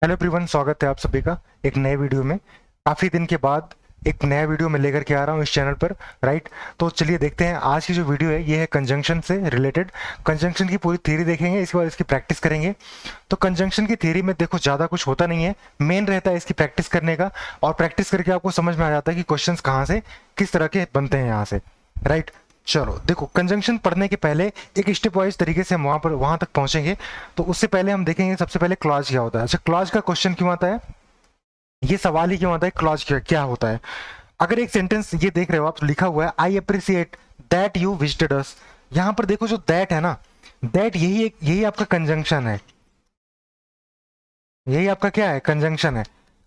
Hello everyone, स्वागत है आप सभी का एक नए वीडियो में। काफ़ी दिन के बाद एक नया वीडियो मैं लेकर के आ रहा हूँ इस चैनल पर, राइट। तो चलिए देखते हैं आज की जो वीडियो है, ये है कंजंक्शन से रिलेटेड। कंजंक्शन की पूरी थ्योरी देखेंगे, इसके बाद इसकी प्रैक्टिस करेंगे। तो कंजंक्शन की थ्योरी में देखो ज़्यादा कुछ होता नहीं है, मेन रहता है इसकी प्रैक्टिस करने का। और प्रैक्टिस करके आपको समझ में आ जाता है कि क्वेश्चन कहाँ से किस तरह के बनते हैं यहाँ से, राइट। चलो देखो, कंजंक्शन पढ़ने के पहले एक स्टेप वाइज तरीके से हम वहां तक पहुंचेंगे। तो उससे पहले हम देखेंगे सबसे पहले क्लॉज क्या होता है। अच्छा, क्लॉज का क्वेश्चन क्यों आता है, ये सवाल ही क्यों आता है, क्लॉज क्या होता है। अगर एक सेंटेंस ये देख रहे हो आप, लिखा हुआ है आई अप्रिसिएट दैट यू विजिटेड अस। यहां पर देखो जो दैट है ना, दैट यही आपका कंजंक्शन है। यही आपका क्या है, कंजंक्शन है।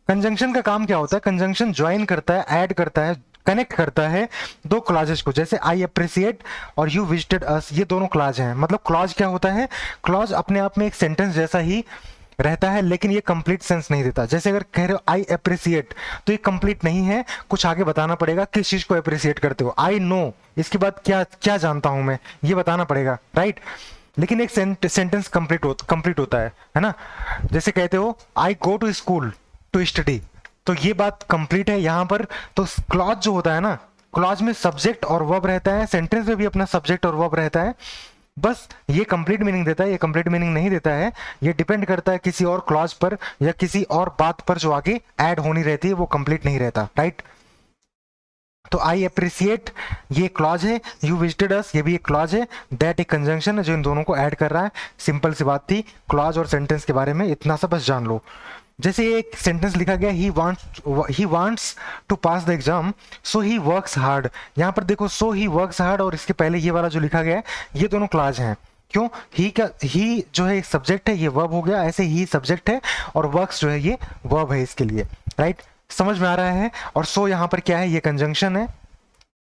कंजंक्शन का काम क्या होता है, कंजंक्शन ज्वाइन करता है, ऐड करता है, कनेक्ट करता है दो क्लॉजेस को। जैसे आई अप्रिसिएट और यू विजिटेड अस, ये दोनों क्लॉज हैं। मतलब क्लॉज क्या होता है, क्लॉज अपने आप में एक सेंटेंस जैसा ही रहता है, लेकिन ये कंप्लीट सेंस नहीं देता। जैसे अगर कह रहे हो आई अप्रिसिएट, तो ये कंप्लीट नहीं है, कुछ आगे बताना पड़ेगा किस चीज को अप्रिसिएट करते हो। आई नो, इसके बाद क्या क्या जानता हूं मैं, ये बताना पड़ेगा, राइट। लेकिन एक सेंटेंस कंप्लीट होता है ना। जैसे कहते हो I go to school to study, तो ये बात कंप्लीट है यहां पर। तो क्लॉज जो होता है ना, क्लॉज में सब्जेक्ट और वर्ब रहता है, सेंटेंस में भी अपना सब्जेक्ट और वर्ब रहता है। बस ये कंप्लीट मीनिंग देता है, ये कंप्लीट मीनिंग नहीं देता है। ये डिपेंड करता है किसी और क्लॉज पर या किसी और बात पर जो आगे ऐड होनी रहती है, वो कंप्लीट नहीं रहता, राइट। तो आई अप्रिसिएट ये क्लॉज है, यू विजिटेड अस ये भी एक क्लॉज है, दैट एक कंजंक्शन है जो इन दोनों को ऐड कर रहा है। सिंपल सी बात थी, क्लॉज और सेंटेंस के बारे में इतना सा बस जान लो। जैसे एक सेंटेंस लिखा गया, he wants to pass the exam so he works hard. यहाँ पर देखो सो ही वर्क्स हार्ड, और इसके पहले ये वाला जो लिखा गया है, ये दोनों क्लॉज हैं। क्यों, ही जो है एक सब्जेक्ट है, ये वर्ब हो गया। ऐसे ही सब्जेक्ट है और वर्क्स जो है ये वर्ब है इसके लिए, राइट। समझ में आ रहा है। और सो यहाँ पर क्या है, ये कंजंक्शन है।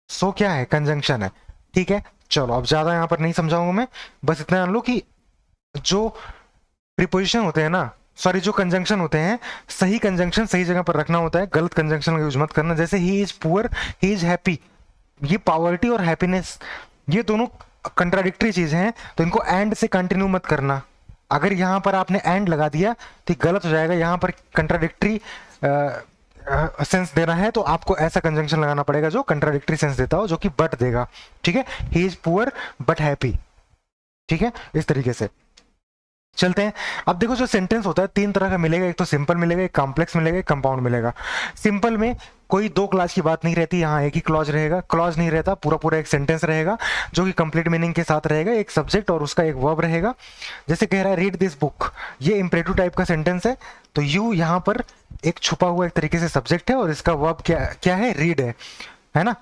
सो क्या है, कंजंक्शन है, ठीक है। चलो अब ज्यादा यहाँ पर नहीं समझाऊंगा मैं, बस इतना जान लो कि जो प्रीपोजिशन होते हैं ना, सॉरी जो कंजंक्शन होते हैं, सही कंजंक्शन सही जगह पर रखना होता है, गलत कंजंक्शन का यूज मत करना। जैसे he is poor, he is happy, ये पावर्टी और हैप्पीनेस ये दोनों कंट्राडिक्टरी चीजें हैं, तो इनको एंड से कंटिन्यू मत करना। अगर यहाँ पर आपने एंड लगा दिया तो गलत हो जाएगा। यहाँ पर कंट्राडिक्टरी सेंस देना है तो आपको ऐसा कंजंक्शन लगाना पड़ेगा जो कंट्राडिक्टरी सेंस देता हो, जो कि बट देगा, ठीक है। He is poor but happy, ठीक है, इस तरीके से चलते हैं। अब देखो जो सेंटेंस होता है तीन तरह का मिलेगा, एक तो सिंपल मिलेगा, एक कॉम्प्लेक्स मिलेगा, एक कंपाउंड मिलेगा। सिंपल में कोई दो क्लॉज की बात नहीं रहती, यहाँ एक ही क्लॉज रहेगा, क्लॉज नहीं रहता, पूरा पूरा एक सेंटेंस रहेगा जो कि कंप्लीट मीनिंग के साथ रहेगा, एक सब्जेक्ट और उसका एक वर्ब रहेगा। जैसे कह रहा है रीड दिस बुक, ये इंपरेटिव टाइप का सेंटेंस है, तो यू यहाँ पर एक छुपा हुआ एक तरीके से सब्जेक्ट है और इसका वर्ब क्या क्या है, रीड है ना।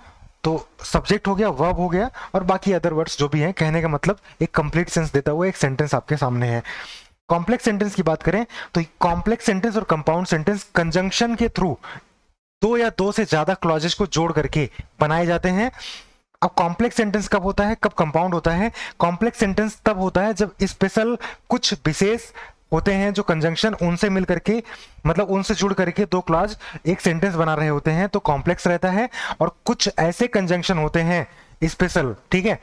तो सब्जेक्ट हो गया, वर्ब हो गया, और बाकी अदर वर्ड्स जो भी हैं, कहने का मतलब एक कंप्लीट सेंस देता हुआ एक सेंटेंस आपके सामने है। कॉम्प्लेक्स सेंटेंस की बात करें तो कॉम्प्लेक्स सेंटेंस और कंपाउंड सेंटेंस कंजंक्शन के थ्रू दो या दो से ज्यादा क्लॉजेस को जोड़ करके बनाए जाते हैं। अब कॉम्प्लेक्स सेंटेंस कब होता है, कब कंपाउंड होता है। कॉम्प्लेक्स सेंटेंस तब होता है जब स्पेशल कुछ विशेष होते हैं जो कंजंक्शन उनसे मिल करके, मतलब उनसे जुड़ करके दो क्लॉज एक सेंटेंस बना रहे होते हैं, तो कॉम्प्लेक्स रहता है। और कुछ ऐसे कंजंक्शन होते हैं स्पेशल, ठीक है,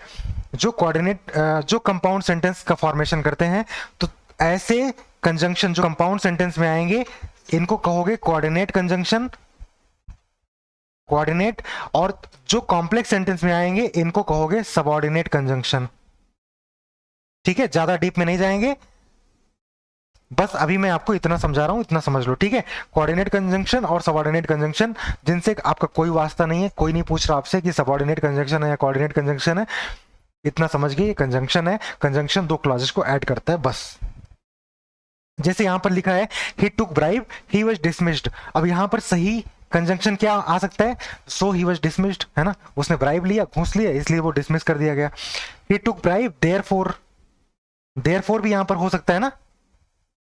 जो कोऑर्डिनेट जो कंपाउंड सेंटेंस का फॉर्मेशन करते हैं। तो ऐसे कंजंक्शन जो कंपाउंड सेंटेंस में आएंगे, इनको कहोगे कोऑर्डिनेट कंजंक्शन, कोऑर्डिनेट। और जो कॉम्प्लेक्स सेंटेंस में आएंगे इनको कहोगे सबऑर्डिनेट कंजंक्शन, ठीक है। ज्यादा डीप में नहीं जाएंगे, बस अभी मैं आपको इतना समझा रहा हूं, इतना समझ लो, ठीक है। कोऑर्डिनेट कंजंक्शन और सबऑर्डिनेट कंजंक्शन, जिनसे आपका कोई वास्ता नहीं है, कोई नहीं पूछ रहा आपसे कि सबऑर्डिनेट कंजंक्शन है या कोऑर्डिनेट कंजंक्शन है, इतना समझ गए, कंजंक्शन है। कंजंक्शन दो क्लॉजेस को ऐड करता है, बस। जैसे यहां पर लिखा है ही टुक ब्राइब ही वाज डिसमिस्ड, अब यहां पर सही कंजंक्शन क्या आ सकता है, सो ही वाज डिसमिस्ड, है ना। उसने ब्राइब लिया, घूस लिया, इसलिए वो डिसमिस कर दिया गया। ही टुक ब्राइब देयरफॉर, देयरफॉर भी यहां पर हो सकता है ना,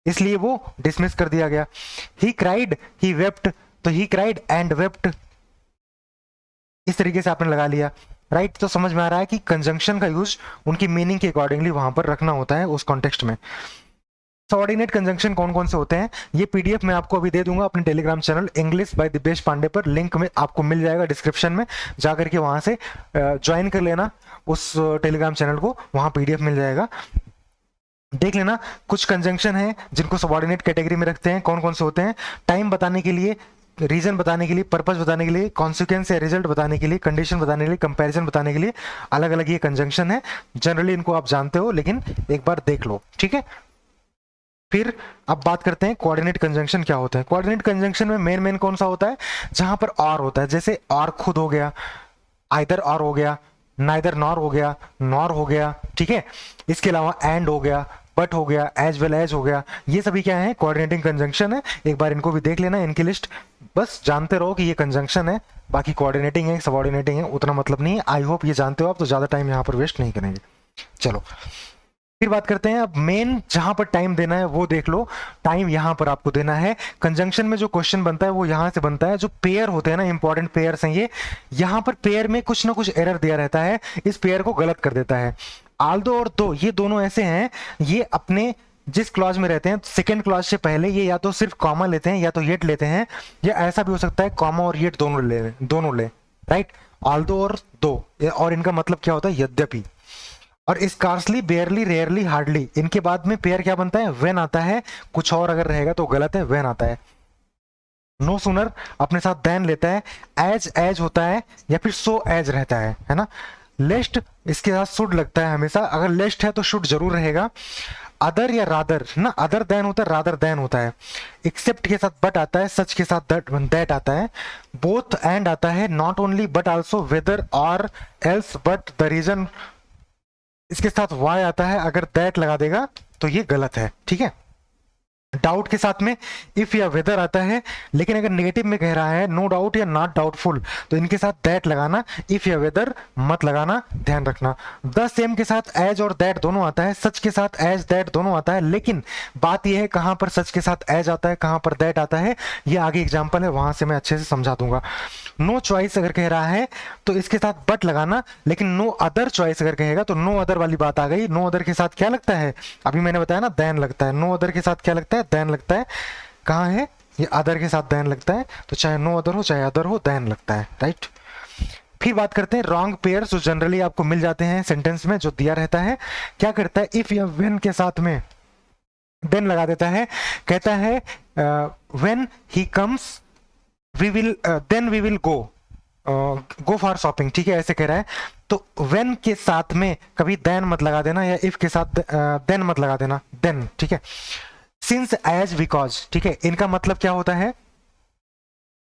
इसलिए वो डिसमिस कर दिया गया। ही क्राइड ही वेप्ट, तो ही क्राइड एंड वेप्ट, इस तरीके से आपने लगा लिया, राइट। तो समझ में आ रहा है कि कंजंक्शन का यूज उनकी मीनिंग के अकॉर्डिंगली वहां पर रखना होता है उस कॉन्टेक्स्ट में। सबऑर्डिनेट कंजंक्शन कौन कौन से होते हैं, ये पीडीएफ मैं आपको अभी दे दूंगा अपने Telegram channel English by Dipesh Pandey पर, लिंक में आपको मिल जाएगा डिस्क्रिप्शन में, जाकर के वहां से ज्वाइन कर लेना उस टेलीग्राम चैनल को, वहां पीडीएफ मिल जाएगा। देख लेना, कुछ कंजंक्शन है जिनको सबऑर्डिनेट कैटेगरी में रखते हैं, कौन कौन से होते हैं, टाइम बताने के लिए, रीजन बताने के लिए, पर्पस बताने के लिए, कॉन्सिक्वेंस या रिजल्ट बताने के लिए, कंडीशन बताने के लिए, कंपैरिजन बताने के लिए, अलग अलग ये कंजंक्शन है। जनरली इनको आप जानते हो, लेकिन एक बार देख लो, ठीक है। फिर अब बात करते हैं कोऑर्डिनेट कंजंक्शन क्या होता है। कोऑर्डिनेट कंजंक्शन में मेन मेन कौन सा होता है, जहां पर और होता है, जैसे और खुद हो गया, आइदर और हो गया, नाइदर नॉर हो गया, नॉर हो गया, ठीक है। इसके अलावा एंड हो गया, बट हो गया, एज वेल एज हो गया, ये सभी क्या है, कोऑर्डिनेटिंग कंजंक्शन है। एक बार इनको भी देख लेना, इनकी लिस्ट, बस जानते रहो कि ये कंजंक्शन है, बाकी कोऑर्डिनेटिंग है, सबऑर्डिनेटिंग है, उतना मतलब नहीं है। आई होप ये जानते हो आप, तो ज्यादा टाइम यहाँ पर वेस्ट नहीं करेंगे। चलो फिर बात करते हैं, अब मेन जहां पर टाइम देना है वो देख लो। टाइम यहां पर आपको देना है। कंजंक्शन में जो क्वेश्चन बनता है वो यहां से बनता है, जो पेयर होते हैं ना, इंपॉर्टेंट पेयर्स हैं ये, यहां पर पेयर में कुछ ना कुछ एरर दिया रहता है, इस पेयर को गलत कर देता है। आल्दो और दो, ये दोनों ऐसे हैं, ये अपने जिस क्लॉज में रहते हैं, सेकंड क्लॉज से पहले ये या तो सिर्फ कॉमा लेते हैं या तो येट लेते हैं, या ऐसा भी हो सकता है कॉमा और येट दोनों ले, राइट। आल्दो और दो, और इनका मतलब क्या होता है, यद्यपि। और स्कार्सली, बेयरली, रेयरली, हार्डली, इनके बाद में पेयर क्या बनता है, वेन आता है। कुछ और अगर रहेगा तो गलत है, वेन आता है। नो सूनर अपने साथ देन लेता है। एज एज होता है, या फिर सो एज रहता है ना। लेस्ट इसके साथ शुड लगता है हमेशा, अगर लेस्ट है तो शुड जरूर रहेगा। अदर या रादर ना, अदर देन होता है, रादर देन होता है। एक्सेप्ट के साथ बट आता है, सच के साथ दैट आता है। बोथ एंड आता है, not only but also, whether और एल्स बट द रीजन, इसके साथ वाई आता है, अगर दैट लगा देगा तो ये गलत है, ठीक है। डाउट के साथ में इफ या वेदर आता है, लेकिन अगर नेगेटिव में कह रहा है नो डाउट या नॉट डाउटफुल, तो इनके साथ दैट लगाना, इफ या वेदर मत लगाना, ध्यान रखना। द सेम के साथ एज और दैट दोनों आता है, सच के साथ एज दैट दोनों आता है, लेकिन बात यह है कहां पर सच के साथ एज आता है, कहां पर दैट आता है, ये आगे एग्जाम्पल है, वहां से मैं अच्छे से समझा दूंगा। नो चॉइस अगर कह रहा है तो इसके साथ बट लगाना, लेकिन नो अदर चॉइस अगर कहेगा तो नो अदर वाली बात आ गई। नो अदर के साथ क्या लगता है, अभी मैंने बताया ना, देन लगता है। नो अदर के साथ क्या लगता है, देन लगता है। कहाँ है ये, अदर के साथ देन लगता है, तो चाहे नो अदर हो चाहे अदर हो, देन लगता है, राइट। फिर बात करते हैं रॉन्ग पेयर्स, जो जनरली आपको मिल जाते हैं सेंटेंस में, जो दिया रहता है। क्या करता है, इफ या व्हेन के साथ में देन लगा देता है, कहता है when he comes we will, then we will go for shopping, ठीक है, ऐसे कह रहा है। तो व्हेन के साथ में कभी देन मत लगा देना, या इफ के साथ देन मत लगा देना, देन, ठीक है। सिंस, एज, बिकॉज, ठीक है, इनका मतलब क्या होता है,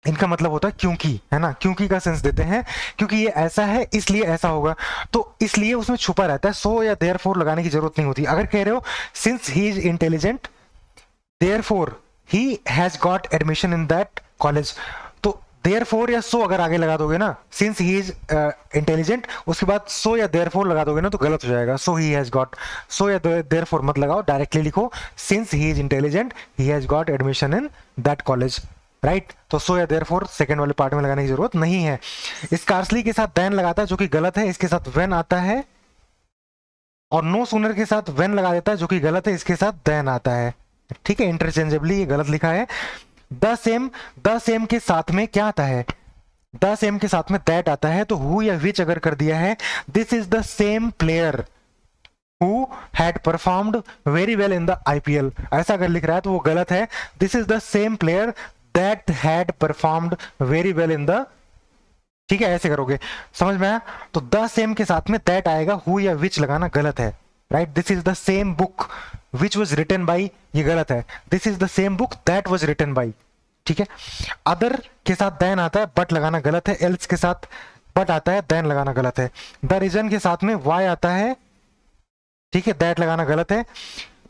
इनका मतलब होता है क्योंकि, है ना, क्योंकि का सेंस देते हैं, क्योंकि ये ऐसा है इसलिए ऐसा होगा, तो इसलिए उसमें छुपा रहता है। सो या देयरफॉर लगाने की जरूरत नहीं होती। अगर कह रहे हो since he is intelligent therefore he has got admission in that college, तो देयरफॉर या सो अगर आगे लगा दोगे ना, सिंस ही इज इंटेलिजेंट, उसके बाद सो या देयरफॉर लगा दोगे ना तो गलत हो जाएगा। सो ही हैज गॉट, सो या देयरफॉर मत लगाओ, डायरेक्टली लिखो since he is intelligent he has got admission in that college, right. तो सो या देयरफॉर सेकंड वाले पार्ट में लगाने की जरूरत नहीं है। स्कार्सली के साथ देन लगाता है, जो कि गलत है, इसके साथ व्हेन आता है। और नो सूनर के साथ व्हेन लगा देता है, जो कि गलत है, इसके साथ देन आता है, ठीक है, इंटरचेंजेबली, ये गलत लिखा है। द सेम के साथ में क्या आता है, द सेम के साथ में दैट आता है। तो हु या विच अगर कर दिया है, this is the same player who had performed very well in the IPL, ऐसा अगर लिख रहा है तो वो गलत है। This is the same player that had performed very well in the, ठीक है, ऐसे करोगे, समझ में आया। तो द सेम के साथ में दैट आएगा, हु या विच लगाना गलत है, right. This is the same book which was written by, ये गलत है। This is the same book that was written by, ठीक है। अदर के साथ देन आता है, बट लगाना गलत है। एल्स के साथ बट आता है, देन लगाना गलत है। द रीजन के साथ में वाई आता है, ठीक है, दैट लगाना गलत है।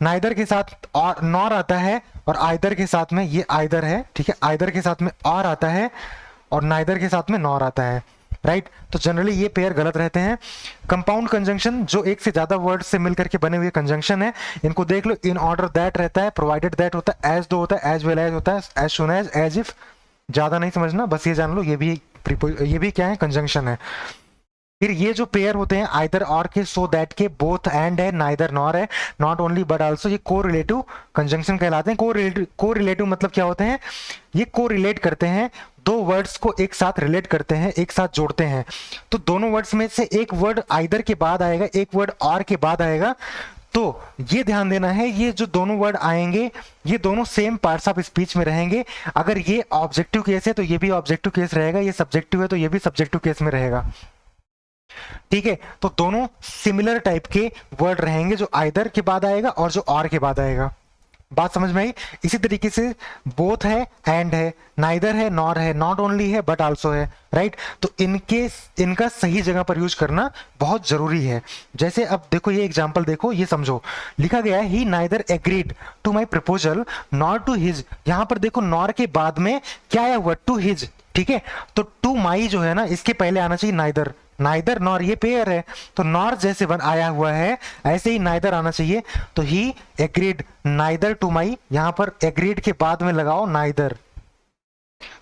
नाइदर के साथ और नॉर आता है, और आइदर के साथ में ये आइदर है, ठीक है, आइदर के साथ में और आता है, और नाइदर के साथ में नॉर आता है, राइट। तो जनरली ये पेयर गलत रहते हैं। कंपाउंड कंजंक्शन, जो एक से ज्यादा वर्ड से मिलकर के बने हुए कंजंक्शन है, इनको देख लो। इन ऑर्डर दैट रहता है, प्रोवाइडेड दैट होता है, एज दो होता है, एज वेल एज होता है, एज सुन एज इफ, ज्यादा नहीं समझना, बस ये जान लो, ये भी क्या है, कंजंक्शन है। फिर ये जो पेयर होते हैं आइदर और के, सो दैट के, बोथ एंड है, नाइदर नॉर है, नॉट ओनली बट आल्सो, ये को रिलेटिव कंजंक्शन कहलाते हैं। को रिलेटिव मतलब क्या होते हैं, ये को रिलेट करते हैं, दो वर्ड्स को एक साथ रिलेट करते हैं, एक साथ जोड़ते हैं। तो दोनों वर्ड्स में से एक वर्ड आइदर के बाद आएगा, एक वर्ड और के बाद आएगा, तो ये ध्यान देना है, ये जो दोनों वर्ड आएंगे ये दोनों सेम पार्ट्स ऑफ स्पीच में रहेंगे। अगर ये ऑब्जेक्टिव केस है तो ये भी ऑब्जेक्टिव केस रहेगा, ये सब्जेक्टिव है तो ये भी सब्जेक्टिव केस में रहेगा। ठीक है, तो दोनों सिमिलर टाइप के वर्ड रहेंगे, जो आइदर के बाद आएगा और जो और के बाद आएगा। बात समझ में आई? इसी तरीके से बोथ है, एंड है, नाइदर है, नॉर है, नॉट ओनली है बट आल्सो है, राइट। तो इनका सही जगह पर यूज करना बहुत जरूरी है। जैसे अब देखो ये एग्जांपल देखो, ये समझो, लिखा गया है he neither agreed to my proposal nor to his. यहां पर देखो नॉर के बाद में क्या आया हुआ, टू हिज। ठीक है, तो टू माई जो है ना, इसके पहले आना चाहिए नाइदर। नाइदर नॉर ये पेयर है, तो नॉर जैसे वन आया हुआ है ऐसे ही नाइदर आना चाहिए। तो he agreed neither to my, यहां पर एग्रीड के बाद में लगाओ neither,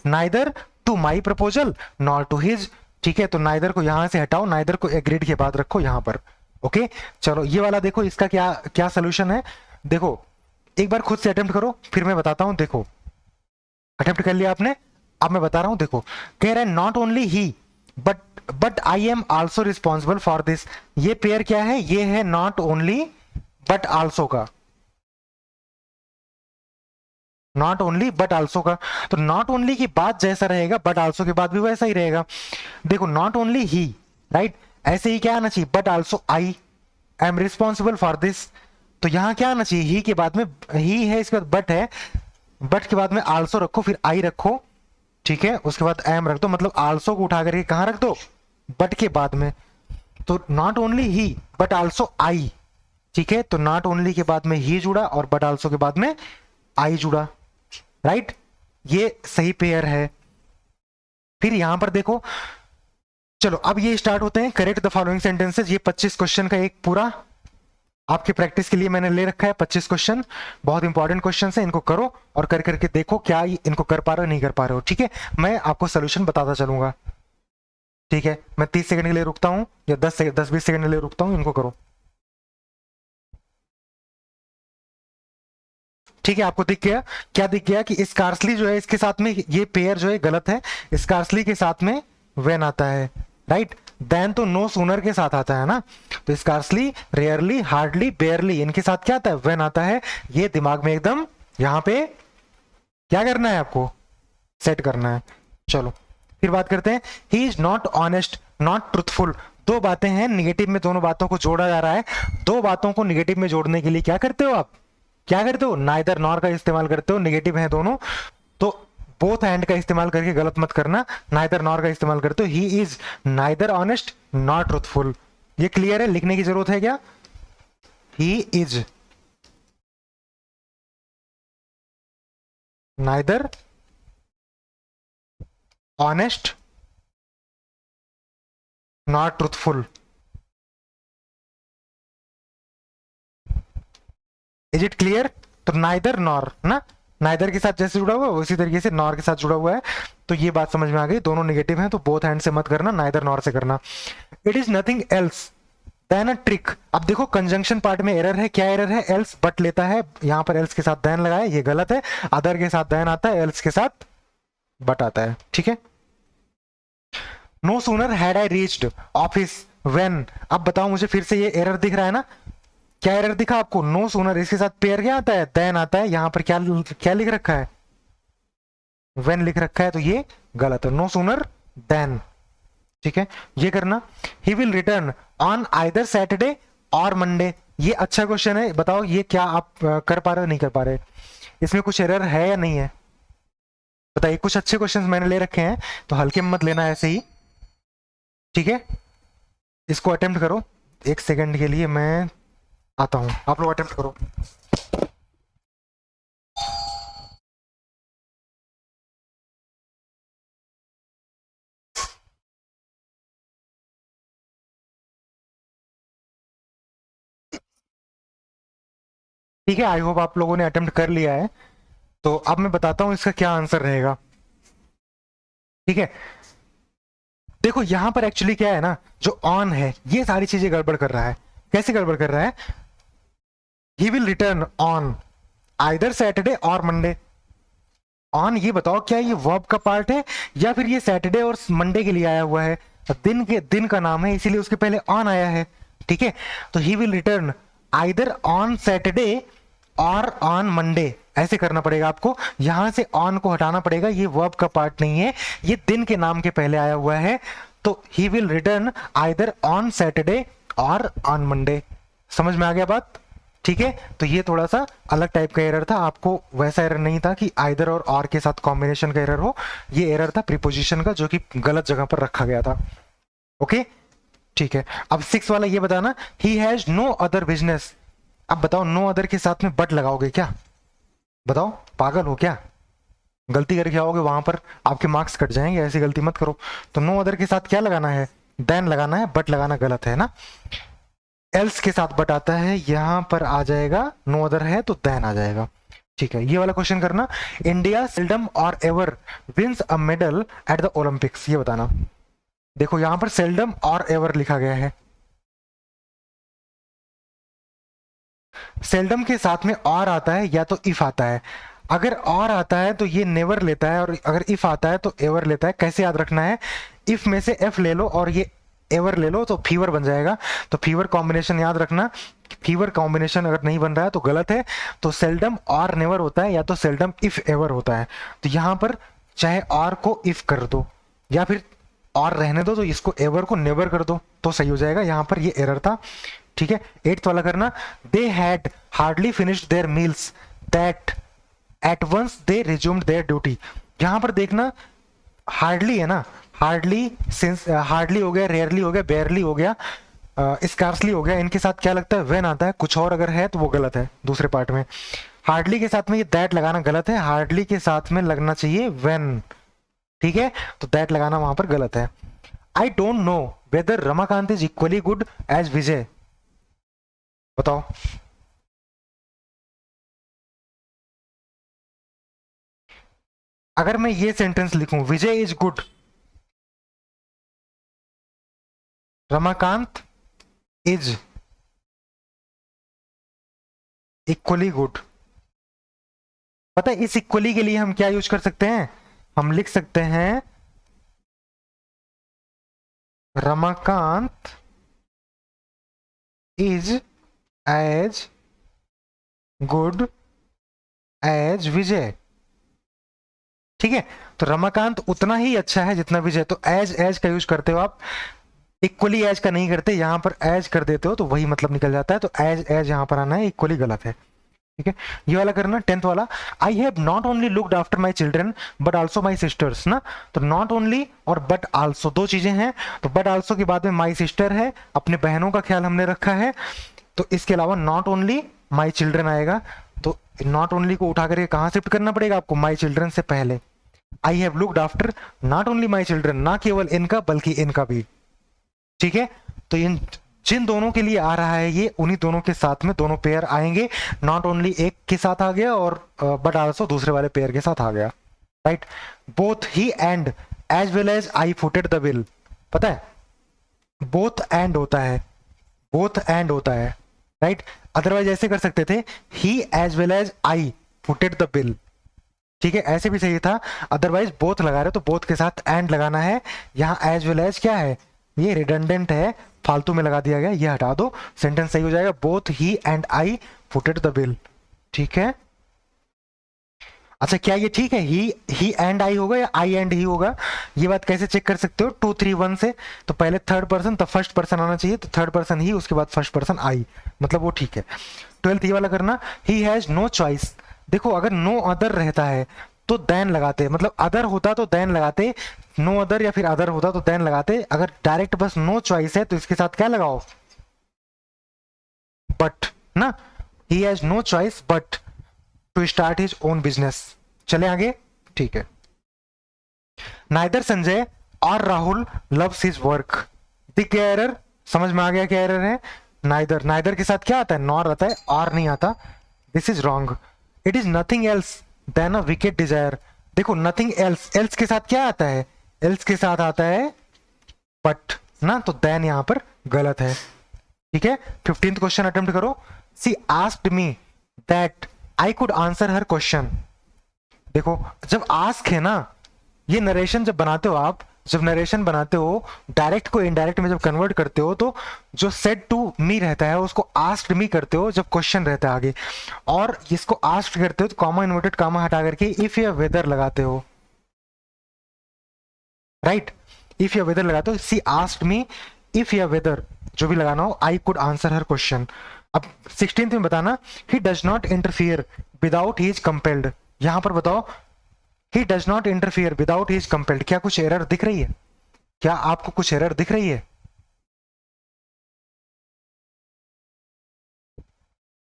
neither to my proposal nor to his. ठीक है, तो नाइदर को यहां से हटाओ, नाइदर को एग्रीड के बाद रखो यहां पर। ओके, चलो ये वाला देखो, इसका क्या क्या सोल्यूशन है। देखो एक बार खुद से अटेम्प्ट करो, फिर मैं बताता हूं। देखो अटेम्प्ट कर लिया आपने, अब मैं बता रहा हूं। देखो कह रहा है not only he but I am also responsible for this. ये पेयर क्या है, ये है नॉट ओनली बट आल्सो का, नॉट ओनली बट आल्सो का। तो नॉट ओनली की बात जैसा रहेगा बट आल्सो के बाद भी वैसा ही रहेगा। देखो नॉट ओनली ही, राइट, ऐसे ही क्या आना चाहिए, but also I am responsible for this. तो यहां क्या आना चाहिए, ही के बाद में ही है, इसके बाद बट है, बट के बाद में आल्सो रखो, फिर आई रखो। ठीक है, उसके बाद एम रख दो, मतलब आल्सो को उठा करके कहां रख दो, बट के बाद में। तो not only he but also I. ठीक है, तो नॉट ओनली के बाद में ही जुड़ा और बट आल्सो के बाद में आई जुड़ा, राइट। ये सही पेयर है। फिर यहां पर देखो, चलो अब ये स्टार्ट होते हैं, करेक्ट द फॉलोइंग सेंटेंसेस। ये 25 क्वेश्चन का एक पूरा आपके प्रैक्टिस के लिए मैंने ले रखा है। 25 क्वेश्चन बहुत इंपॉर्टेंट क्वेश्चन है, इनको करो और कर करके देखो क्या इनको कर पा रहे हो नहीं कर पा रहे हो। ठीक है, मैं आपको सोल्यूशन बताता चलूंगा। ठीक है, मैं 30 सेकंड के लिए रुकता हूं या 10-20 सेकंड के लिए रुकता हूं, इनको करो। ठीक है, आपको दिख गया, क्या दिख गया कि स्कार्सली जो है इसके साथ में ये पेयर जो है गलत है। स्कार्सली के साथ में व्हेन आता है, राइट। देन तो नो सूनर के साथ आता है ना, तो स्कार्सली, रेयरली, हार्डली, बेयरली, इनके साथ क्या आता है, व्हेन आता है। ये दिमाग में एकदम यहां पे क्या करना है, आपको सेट करना है। चलो फिर बात करते हैं, he is not honest not truthful. दो बातें हैं, निगेटिव में दोनों बातों को जोड़ा जा रहा है। दो बातों को निगेटिव में जोड़ने के लिए क्या करते हो आप, क्या करते हो, नाइदर नॉर का इस्तेमाल करते हो। निगेटिव है दोनों, तो बोथ एंड का इस्तेमाल करके गलत मत करना, नाइदर नॉर का इस्तेमाल करते हो। He is neither honest not truthful. ये क्लियर है, लिखने की जरूरत है क्या, he is neither honest not truthful. Is it clear? तो नाइदर नॉर ना, नाइदर के साथ जैसे जुड़ा हुआ है उसी तरीके से नॉर के साथ जुड़ा हुआ है। तो ये बात समझ में आ गई, दोनों नेगेटिव हैं तो बोथ हैंड से मत करना, नाइदर नॉर से करना। It is nothing else than a trick. अब देखो कंजंक्शन पार्ट में एरर है, क्या एरर है, एल्स बट लेता है, यहां पर एल्स के साथ देन लगाया, ये गलत है। अदर के साथ देन आता है, एल्स के साथ बट आता है। ठीक है, no sooner had I reached office when. अब बताओ मुझे फिर से, ये एरर दिख रहा है ना, क्या एरर दिखा आपको, नो सूनर, इसके साथ पेयर क्या आता है, देन आता है। यहां पर क्या क्या लिख रखा है, व्हेन लिख रखा है, तो ये गलत है, नो सूनर देन। ठीक है, ये करना। He will return on either Saturday और मंडे। ये अच्छा क्वेश्चन है, बताओ ये क्या आप कर पा रहे हो नहीं कर पा रहे, इसमें कुछ एरर है या नहीं है, बताइए। कुछ अच्छे क्वेश्चंस मैंने ले रखे हैं, तो हल्के में मत लेना ऐसे ही। ठीक है, इसको अटेम्प्ट करो, एक सेकंड के लिए मैं आता हूं, आप लोग अटेम्प्ट करो। ठीक है, आई होप आप लोगों ने अटेम्प्ट कर लिया है। तो अब मैं बताता हूं इसका क्या आंसर रहेगा। ठीक है, देखो यहां पर एक्चुअली क्या है ना, जो ऑन है ये सारी चीजें गड़बड़ कर रहा है। कैसे गड़बड़ कर रहा है, he will return on either Saturday और मंडे। ऑन, ये बताओ क्या ये वर्ब का पार्ट है या फिर ये सैटरडे और मंडे के लिए आया हुआ है। दिन का नाम है इसीलिए उसके पहले ऑन आया है। ठीक है, तो he will return either on Saturday और ऑन मंडे, ऐसे करना पड़ेगा आपको। यहां से ऑन को हटाना पड़ेगा, ये वर्ब का पार्ट नहीं है, ये दिन के नाम के पहले आया हुआ है। तो he will return either on Saturday और ऑन मंडे। समझ में आ गया बात? ठीक है, तो ये थोड़ा सा अलग टाइप का एरर था, आपको वैसा एरर नहीं था कि आइदर और के साथ कॉम्बिनेशन का एरर हो। ये एरर था प्रीपोजिशन का, जो कि गलत जगह पर रखा गया था। ओके, ठीक है। अब 6 वाला ये बताना, he has no other business. अब बताओ, नो अदर के साथ में बट लगाओगे क्या? बताओ, पागल हो क्या? गलती करके आओगे वहां पर, आपके मार्क्स कट जाएंगे, ऐसी गलती मत करो। तो नो अदर के साथ क्या लगाना है? देन लगाना है, बट लगाना गलत है ना। एल्स के साथ बट आता है, यहां पर आ जाएगा नो अदर है तो देन आ जाएगा। ठीक है, ये वाला क्वेश्चन करना, India seldom or ever wins a medal at the Olympics, ये बताना। देखो यहां पर सेल्डम और एवर लिखा गया है, सेल्डम के साथ में और आता है या तो इफ आता है। अगर और आता है तो ये नेवर लेता है, और अगर इफ आता है तो एवर लेता है। कैसे याद रखना है? इफ में से एफ ले लो और ये एवर ले लो तो फीवर बन जाएगा। तो फीवर कॉम्बिनेशन याद रखना, फीवर कॉम्बिनेशन अगर नहीं बन रहा है तो गलत है। तो सेल्डम और नेवर होता है, या तो सेल्डम इफ एवर होता है। तो यहां पर चाहे और को इफ कर दो या फिर और रहने दो, तो इसको एवर को नेवर कर दो तो सही हो जाएगा। यहां पर ये एरर था। ठीक है, 8th वाला करना, they had hardly finished their meals that at once they resumed their duty. यहां पर देखना, हार्डली है ना, हार्डली सिंस हार्डली हो गया, रेयरली हो गया, बेयरली हो गया, स्कार्सली हो गया। इनके साथ क्या लगता है? वेन आता है। कुछ और अगर है तो वो गलत है दूसरे पार्ट में। हार्डली के साथ में ये दैट लगाना गलत है, हार्डली के साथ में लगना चाहिए वेन। ठीक है, तो दैट लगाना वहां पर गलत है। I don't know whether Ramakant is equally good as Vijay. बताओ, अगर मैं ये सेंटेंस लिखूं, Vijay is good, Ramakant is equally good, पता है इस इक्वली के लिए हम क्या यूज कर सकते हैं? हम लिख सकते हैं Ramakant is as good as Vijay. ठीक है, तो रमाकांत उतना ही अच्छा है जितना विजय। तो एज एज का यूज करते हो आप, इक्वली एज का नहीं करते। यहां पर एज कर देते हो तो वही मतलब निकल जाता है। तो एज एज यहां पर आना है, इक्वली गलत है। ठीक है, ये वाला करना 10th वाला, I have not only looked after my children but also my sisters ना। तो नॉट ओनली और बट आल्सो दो चीजें हैं। तो बट आल्सो के बाद में माई सिस्टर है, अपने बहनों का ख्याल हमने रखा है। तो इसके अलावा नॉट ओनली माई चिल्ड्रन आएगा। तो नॉट ओनली को उठा करके कहां शिफ्ट करना पड़ेगा आपको? माई चिल्ड्रन से पहले। I have looked after not only my children, ना केवल इनका बल्कि इनका भी। ठीक है, तो इन जिन दोनों के लिए आ रहा है ये, उन्हीं दोनों के साथ में दोनों पेयर आएंगे। नॉट ओनली एक के साथ आ गया और बट आल्सो दूसरे वाले पेयर के साथ आ गया। Right, both he and as well as I footed the bill. पता है, बोथ एंड होता है, बोथ एंड होता है। राइट, अदरवाइज ऐसे कर सकते थे, he as well as I footed the bill. ठीक है, ऐसे भी सही था। अदरवाइज बोथ लगा रहे तो बोथ के साथ एंड लगाना है। यहाँ एज वेल एज क्या है? ये रिडंडेंट है, फालतू में लगा दिया गया, ये हटा दो, सेंटेंस सही हो जाएगा। Both he and I footed the bill. ठीक है, अच्छा क्या ये ठीक है? ही एंड आई होगा या आई एंड ही होगा? ये बात कैसे चेक कर सकते हो? 2 3 1 से तो पहले थर्ड पर्सन तब फर्स्ट पर्सन आना चाहिए। तो थर्ड पर्सन ही, उसके बाद फर्स्ट पर्सन आई, मतलब वो ठीक है। 12th ये वाला करना, ही हैज नो चॉइस। देखो अगर नो अदर रहता है तो देन लगाते, मतलब अदर होता तो देन लगाते, नो अदर या फिर अदर होता तो देन लगाते। अगर डायरेक्ट बस नो चॉइस है तो इसके साथ क्या लगाओ? बट ना, he has no choice but to start his own business. चले आगे, ठीक है। नाइदर संजय और राहुल लव्स हिज वर्क। दिख गया एरर? समझ में आ गया क्या एरर है? नाइदर, नाइदर के साथ क्या आता है? नॉर आता है, और नहीं आता। This is wrong. It is nothing else than a wicked desire. देखो नथिंग एल्स, एल्स के साथ क्या आता है? एल्स के साथ आता है बट ना, तो देन यहां पर गलत है। ठीक है, 15th क्वेश्चन अटेम्प्ट करो। She asked me that I could answer her question. देखो जब आस्क है ना, ये नरेशन जब बनाते हो आप, जब नरेशन बनाते हो, डायरेक्ट को इनडायरेक्ट में जब कन्वर्ट करते हो, तो जो सेड टू मी रहता है उसको आस्क्ड मी करते हो जब क्वेश्चन रहता है आगे, और इसको आस्क्ड करते हो तो कॉमा इन्वर्टेड कॉमा हटा करके इफ या वेदर लगाते हो, राइट। इफ या वेदर लगाते हो, सी आस्क्ड मी इफ या वेदर, जो भी लगाना हो, आई कुड आंसर हर क्वेश्चन। अब 16th में बताना, ही does not interfere without he is compelled. यहां पर बताओ, ही does not interfere without he is compelled, क्या कुछ एरर दिख रही है? क्या आपको कुछ एरर दिख रही है?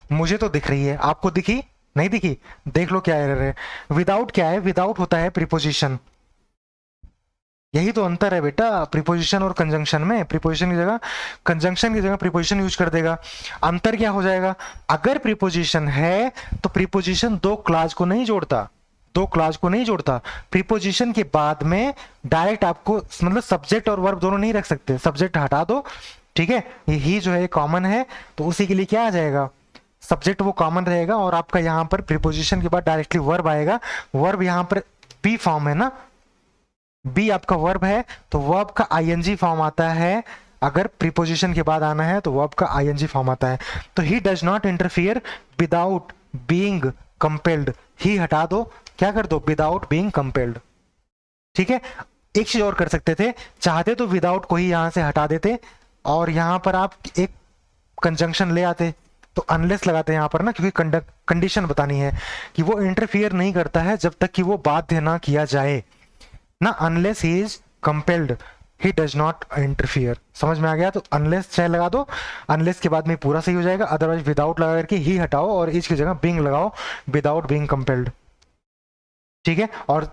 मुझे तो दिख रही है, आपको दिखी? नहीं दिखी? देख लो क्या एरर है। विदाउट क्या है? विदाउट होता है प्रीपोजिशन। यही तो अंतर है बेटा प्रीपोजिशन और कंजंक्शन में। प्रीपोजिशन की जगह, कंजंक्शन की जगह प्रीपोजिशन यूज कर देगा। अंतर क्या हो जाएगा? अगर प्रीपोजिशन है तो प्रीपोजिशन दो क्लास को नहीं जोड़ता, दो क्लास को नहीं जोड़ता। प्रीपोजिशन के बाद में डायरेक्ट आपको मतलब सब्जेक्ट और वर्ब दोनों नहीं रख सकते, सब्जेक्ट हटा दो, ठीक है। ये ही जो है कॉमन है, तो उसी के लिए क्या आ जाएगा? सब्जेक्ट वो कॉमन रहेगा, और आपका यहाँ पर प्रीपोजिशन के बाद डायरेक्टली वर्ब आएगा। वर्ब यहाँ पर बी फॉर्म है ना, बी आपका वर्ब है, तो वर्ब का आईएनजी फॉर्म आता है। अगर प्रीपोजिशन के बाद आना है तो वर्ब का आईएनजी फॉर्म आता है। तो he does not interfere without being compelled, he हटा दो, क्या कर दो? विदाउट बीइंग कंपेल्ड, ठीक है। एक चीज और कर सकते थे, चाहते तो विदाउट को ही यहां से हटा देते, और यहां पर आप एक कंजंक्शन ले आते, तो अनलेस लगाते हैं यहाँ पर ना, क्योंकि कंडीशन बतानी है कि वो इंटरफियर नहीं करता है जब तक कि वो बाध्य ना किया जाए ना। Unless he is compelled he does not interfere. समझ में आ गया? तो अनलेस चाहे लगा दो, अनलेस के बाद में पूरा सही हो जाएगा। अदरवाइज विदाउट लगा करके ही हटाओ और इसकी जगह बीइंग लगाओ, विदाउट बीइंग कंपेल्ड, ठीक है। और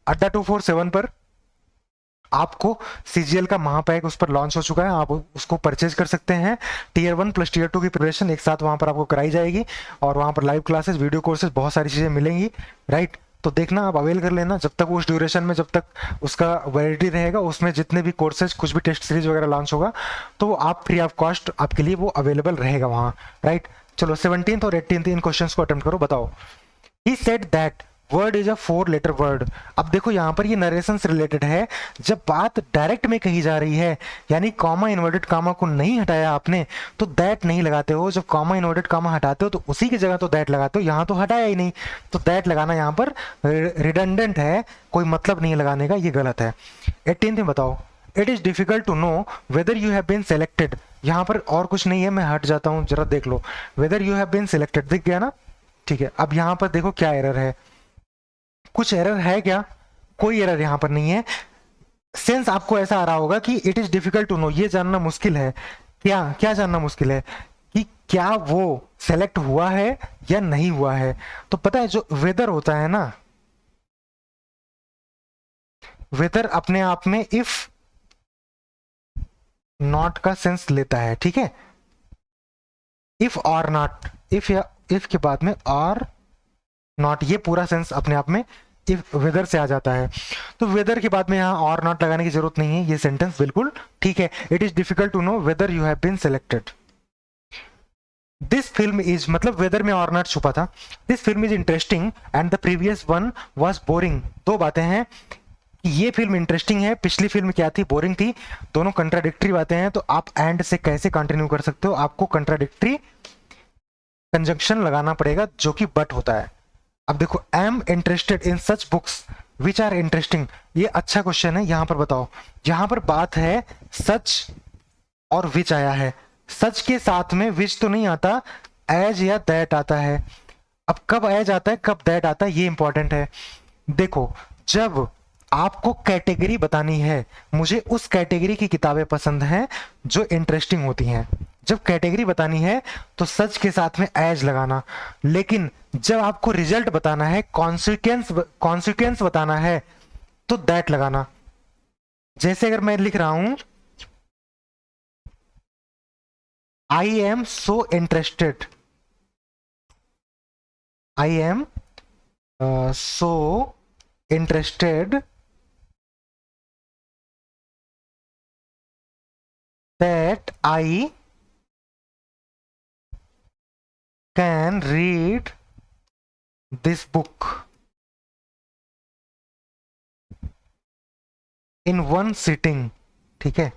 अड्डा 247 पर आपको सीजीएल का महापैक उस पर लॉन्च हो चुका है, आप उसको परचेज कर सकते हैं। टीयर 1 प्लस टीयर 2 की प्रिपरेशन एक साथ वहां पर आपको कराई जाएगी, और वहां पर लाइव क्लासेस, वीडियो कोर्सेज, बहुत सारी चीजें मिलेंगी, राइट। तो देखना, आप अवेल कर लेना जब तक उस ड्यूरेशन में, जब तक उसका वैलिडिटी रहेगा, उसमें जितने भी कोर्सेज, कुछ भी टेस्ट सीरीज वगैरह लॉन्च होगा, तो वो आप फ्री ऑफ कॉस्ट आपके लिए वो अवेलेबल रहेगा वहाँ, राइट। चलो 17th और 18th इन क्वेश्चंस को अटेम्प्ट करो। बताओ, he said that word is a 4 letter word. अब देखो यहाँ पर ये नरेशन से रिलेटेड है, जब बात डायरेक्ट में कही जा रही है, यानी कॉमा इन्वर्टेड कॉमा को नहीं हटाया आपने, तो दैट नहीं लगाते हो। जब कॉमा इन्वर्टेड कॉमा हटाते हो तो उसी की जगह तो दैट लगाते हो, यहाँ तो हटाया ही नहीं, तो दैट लगाना यहाँ पर रिडंडेंट है, कोई मतलब नहीं लगाने का, ये गलत है। 18th में बताओ, it is difficult to know whether you have been selected. यहाँ पर और कुछ नहीं है, मैं हट जाता हूँ, जरा देख लो, whether you have been selected दिख गया ना, ठीक है। अब यहाँ पर देखो क्या एरर है, कुछ एरर है क्या? कोई एरर यहां पर नहीं है। सेंस आपको ऐसा आ रहा होगा कि it is difficult to know, ये जानना मुश्किल है। क्या क्या जानना मुश्किल है? कि क्या वो सेलेक्ट हुआ है या नहीं हुआ है। तो पता है जो वेदर होता है ना, वेदर अपने आप में इफ नॉट का सेंस लेता है, ठीक है। इफ और नॉट, इफ या इफ के बाद में और नॉट, ये पूरा सेंस अपने आप में इफ वेदर से आ जाता है। तो वेदर के बाद में यहाँ और नॉट लगाने की जरूरत नहीं है, ये सेंटेंस बिल्कुल ठीक है। It is difficult to know whether you have been selected. This film is, मतलब वेदर में और नॉट छुपा था। This film is interesting and the previous one was boring. दो बातें हैं कि ये फिल्म इंटरेस्टिंग है, पिछली फिल्म क्या थी? बोरिंग थी। दोनों कंट्राडिक्टरी बातें हैं, तो आप एंड से कैसे कंटिन्यू कर सकते हो? आपको कंट्राडिक्टरी कंजंक्शन लगाना पड़ेगा, जो कि बट होता है। अब देखो, am interested in such books which are interesting, ये अच्छा क्वेश्चन है। यहां पर बताओ, यहां पर बात है सच और विच आया है, सच के साथ में विच तो नहीं आता, एज या दैट आता है। अब कब एज आता है, कब दैट आता है, ये इंपॉर्टेंट है। देखो, जब आपको कैटेगरी बतानी है, मुझे उस कैटेगरी की किताबें पसंद हैं जो इंटरेस्टिंग होती हैं, जब कैटेगरी बतानी है तो सच के साथ में एज लगाना। लेकिन जब आपको रिजल्ट बताना है, कॉन्सिक्वेंस कॉन्सिक्वेंस बताना है, तो दैट लगाना। जैसे अगर मैं लिख रहा हूं, I am so interested, I am so interested that I can read this book, in one sitting, ठीक है।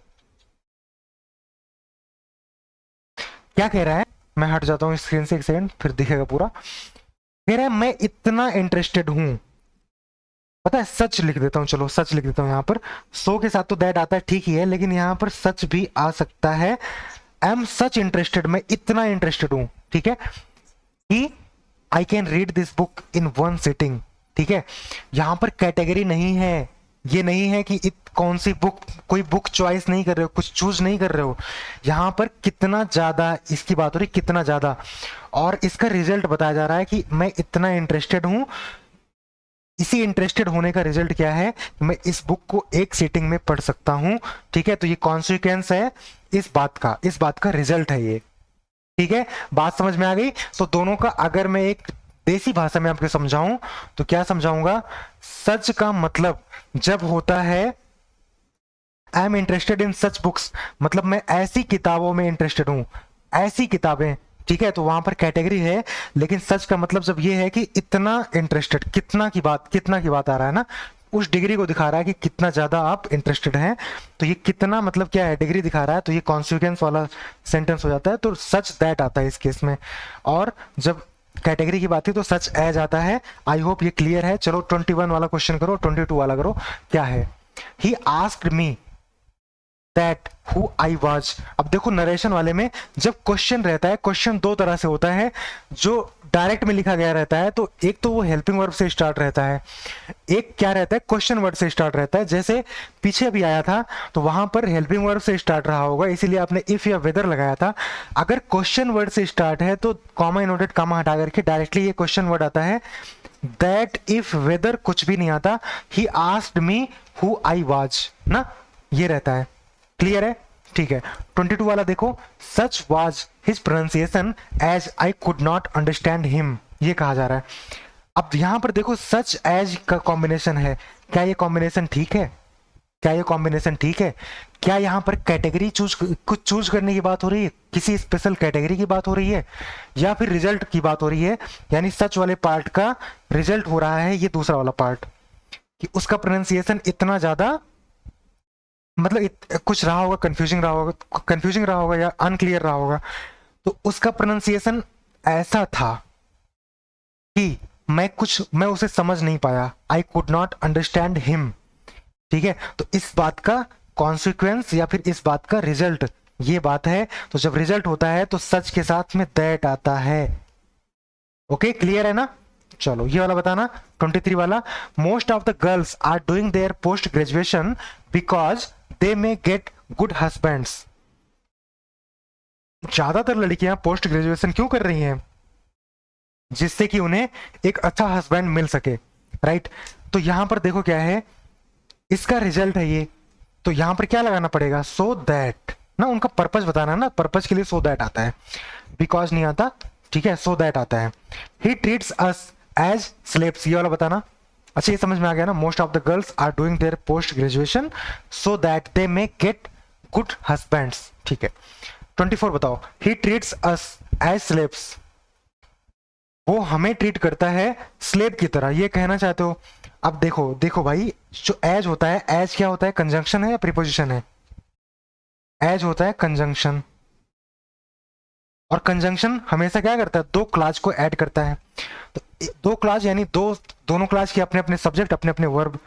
क्या कह रहा है, मैं हट जाता हूँ स्क्रीन से एक सेकंड, फिर दिखेगा पूरा। कह रहा है मैं इतना इंटरेस्टेड हूं, पता है, सच लिख देता हूं, चलो सच लिख देता हूं यहाँ पर। सो के साथ तो दैट आता है, ठीक ही है, लेकिन यहाँ पर सच भी आ सकता है। आई एम सच इंटरेस्टेड, मैं इतना इंटरेस्टेड हूं, ठीक है, कि I can read this book in one sitting, ठीक है। यहां पर कैटेगरी नहीं है, ये नहीं है कि कौन सी बुक, कोई बुक चॉइस नहीं कर रहे हो, कुछ चूज नहीं कर रहे हो। यहां पर कितना ज्यादा इसकी बात हो रही, कितना ज्यादा, और इसका रिजल्ट बताया जा रहा है कि मैं इतना इंटरेस्टेड हूं। इसी इंटरेस्टेड होने का रिजल्ट क्या है, मैं इस बुक को एक सीटिंग में पढ़ सकता हूं, ठीक है। तो ये कॉन्सिक्वेंस है इस बात का रिजल्ट है ये, ठीक है। बात समझ में आ गई। तो दोनों का अगर मैं एक देसी भाषा में आपको समझाऊं तो क्या समझाऊंगा, सच का मतलब जब होता है I am interested in such books, मतलब मैं ऐसी किताबों में इंटरेस्टेड हूं, ऐसी किताबें, ठीक है, तो वहां पर कैटेगरी है। लेकिन सच का मतलब जब ये है कि इतना इंटरेस्टेड, कितना की बात आ रहा है ना, उस डिग्री को दिखा रहा है कि कितना ज्यादा आप इंटरेस्टेड हैं। तो ये कितना मतलब क्या है, डिग्री दिखा रहा है, तो ये कॉन्सिक्वेंस वाला सेंटेंस हो जाता है। तो सच दैट आता है इस केस में, और जब कैटेगरी की बात है तो सच एज आता है। आई होप ये क्लियर है। चलो 21 वाला क्वेश्चन करो, 22 वाला करो। क्या है, he asked me that who I was. अब देखो नरेशन वाले में जब क्वेश्चन रहता है, क्वेश्चन दो तरह से होता है। जो डायरेक्ट में लिखा गया रहता है तो एक तो वो हेल्पिंग वर्ब से स्टार्ट रहता है, एक क्या रहता है, क्वेश्चन वर्ड से स्टार्ट रहता है। जैसे पीछे अभी आया था तो वहां पर हेल्पिंग वर्ब से स्टार्ट रहा होगा, इसीलिए आपने इफ या वेदर लगाया था। अगर क्वेश्चन वर्ड से स्टार्ट है तो कॉमा इनवर्टेड कॉमा हटा करके डायरेक्टली ये क्वेश्चन वर्ड आता है। दैट इफ वेदर कुछ भी नहीं आता, he asked me who I was ना, ये रहता है। क्लियर है, ठीक है। 22 वाला देखो, such was his pronunciation as I could not understand him, ये कहा जा रहा है। अब यहां पर देखो सच एज का कॉम्बिनेशन है, क्या ये कॉम्बिनेशन ठीक है, क्या ये कॉम्बिनेशन ठीक है? क्या यहां पर कैटेगरी कुछ चूज करने की बात हो रही है, किसी स्पेशल कैटेगरी की बात हो रही है, या फिर रिजल्ट की बात हो रही है? यानी सच वाले पार्ट का रिजल्ट हो रहा है ये दूसरा वाला पार्ट, कि उसका प्रोनाउंसिएशन इतना ज्यादा मतलब कुछ रहा होगा, कंफ्यूजिंग रहा होगा या अनक्लियर रहा होगा। तो उसका प्रोनाउंसिएशन ऐसा था कि मैं उसे समझ नहीं पाया, आई कुड नॉट अंडरस्टैंड हिम, ठीक है। तो इस बात का कॉन्सिक्वेंस या फिर इस बात का रिजल्ट ये बात है। तो जब रिजल्ट होता है तो सच के साथ में दैट आता है। ओके, क्लियर है ना? चलो ये वाला बताना, 23 वाला। Most of the girls are doing their post graduation because they may get good husbands. ज्यादातर लड़कियां पोस्ट ग्रेजुएशन क्यों कर रही हैं? जिससे कि उन्हें एक अच्छा हस्बैंड मिल सके, राइट। तो यहां पर देखो क्या है, इसका रिजल्ट है ये। तो यहां पर क्या लगाना पड़ेगा, सो दैट ना, उनका पर्पज बताना ना, पर्पज के लिए सो दैट आता है, बिकॉज नहीं आता, ठीक है, सो दैट आता है। He treats us as slaves, ये वाला बताना। अच्छा ये समझ में आ गया ना, most of the girls are doing their post graduation so that they may get good husbands, ठीक है। 24 बताओ, he treats us as slaves, वो हमें ट्रीट करता है स्लेव की तरह, ये कहना चाहते हो? अब देखो देखो भाई, जो एज होता है, एज क्या होता है, कंजंक्शन है या प्रीपोजिशन है? एज होता है कंजंक्शन, और कंजंक्शन हमेशा क्या करता है, दो क्लास को ऐड करता है। तो दो क्लास यानी दोनों क्लास के अपने अपने सब्जेक्ट, अपने अपने वर्ब।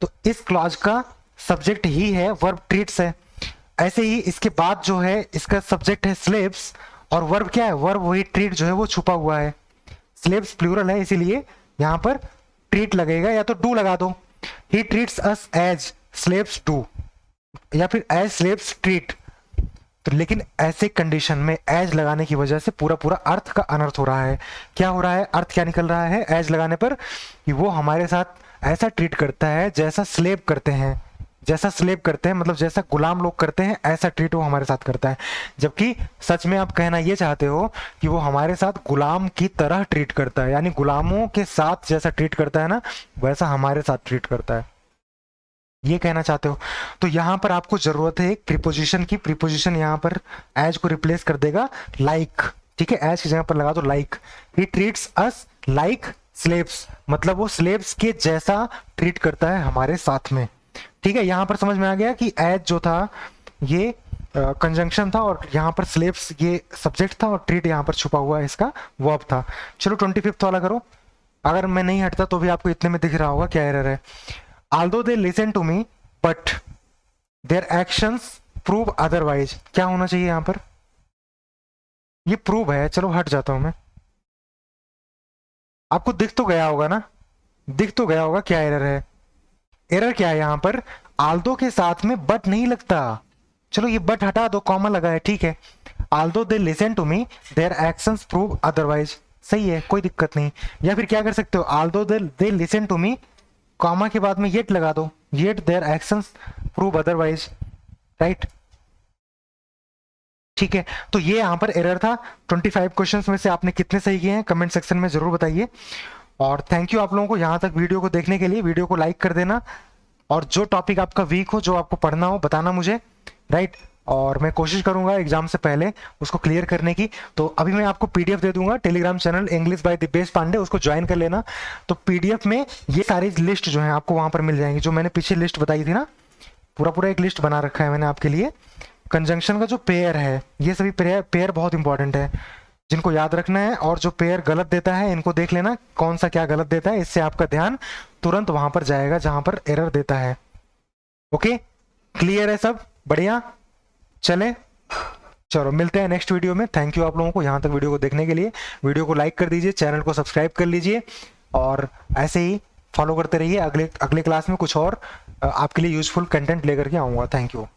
तो इस क्लास का सब्जेक्ट ही है, वर्ब ट्रीट्स है। ऐसे ही इसके बाद जो है इसका सब्जेक्ट है स्लेव्स, और वर्ब क्या है, वर्ब वही ट्रीट जो है वो छुपा हुआ है। स्लेव्स प्लूरल है इसीलिए यहां पर ट्रीट लगेगा, या तो डू लगा दो। He treats us as slaves do, या फिर एज स्लेव्स ट्रीट। तो लेकिन ऐसे कंडीशन में एज लगाने की वजह से पूरा पूरा अर्थ का अनर्थ हो रहा है। क्या हो रहा है, अर्थ क्या निकल रहा है एज लगाने पर, कि वो हमारे साथ ऐसा ट्रीट करता है जैसा स्लेव करते हैं, जैसा स्लेव करते हैं मतलब जैसा गुलाम लोग करते हैं, ऐसा ट्रीट वो हमारे साथ करता है। जबकि सच में आप कहना ये चाहते हो कि वो हमारे साथ गुलाम की तरह ट्रीट करता है, यानी गुलामों के साथ जैसा ट्रीट करता है ना, वैसा हमारे साथ ट्रीट करता है, ये कहना चाहते हो। तो यहां पर आपको जरूरत है एक प्रीपोजिशन की। प्रीपोजिशन यहां पर एज को रिप्लेस कर देगा लाइक, ठीक है, एज की जगह पर लगा दो लाइक। ही ट्रीट्स अस लाइक स्लेव्स, मतलब वो स्लेव्स के जैसा ट्रीट करता है हमारे साथ में। ठीक है, यहाँ पर समझ में आ गया कि एज जो था ये कंजंक्शन था और यहाँ पर स्लेव्स ये सब्जेक्ट था और ट्रीट यहाँ पर छुपा हुआ इसका वर्ब था। चलो 25th वाला करो। अगर मैं नहीं हटता तो भी आपको इतने में दिख रहा होगा क्या एरर है। although they listen to me but their actions prove otherwise, क्या होना चाहिए यहाँ पर? ये प्रूव है, चलो हट जाता हूं मैं। आपको दिख तो गया होगा ना, दिख तो गया होगा क्या एरर है। एरर क्या है यहाँ पर, आल्दो के साथ में बट नहीं लगता। चलो ये बट हटा दो, कॉमा लगा है, ठीक है। Although they listen to me their actions prove otherwise, सही है, कोई दिक्कत नहीं। या फिर क्या कर सकते हो, although they listen to me, comma के बाद में येट लगा दो, yet their actions prove otherwise, right. ठीक है, तो ये यहाँ पर एरर था। 25 क्वेश्चंस में से आपने कितने सही किए हैं कमेंट सेक्शन में जरूर बताइए। और थैंक यू आप लोगों को यहाँ तक वीडियो को देखने के लिए। वीडियो को लाइक कर देना और जो टॉपिक आपका वीक हो, जो आपको पढ़ना हो, बताना मुझे, राइट। और मैं कोशिश करूंगा एग्जाम से पहले उसको क्लियर करने की। तो अभी मैं आपको पीडीएफ दे दूंगा, Telegram channel English by Dipesh Pandey, उसको ज्वाइन कर लेना। तो पीडीएफ में ये सारी लिस्ट जो है आपको वहां पर मिल जाएंगी, जो मैंने पीछे लिस्ट बताई थी ना, पूरा पूरा एक लिस्ट बना रखा है मैंने आपके लिए। कंजंक्शन का जो पेयर है, ये सभी पेयर बहुत इंपॉर्टेंट है जिनको याद रखना है। और जो पेयर गलत देता है इनको देख लेना कौन सा क्या गलत देता है, इससे आपका ध्यान तुरंत वहां पर जाएगा जहां पर एरर देता है। ओके, क्लियर है सब, बढ़िया। चले, चलो मिलते हैं नेक्स्ट वीडियो में। थैंक यू आप लोगों को यहाँ तक वीडियो को देखने के लिए। वीडियो को लाइक कर दीजिए, चैनल को सब्सक्राइब कर लीजिए और ऐसे ही फॉलो करते रहिए। अगले क्लास में कुछ और आपके लिए यूजफुल कंटेंट लेकर के आऊँगा। Thank you.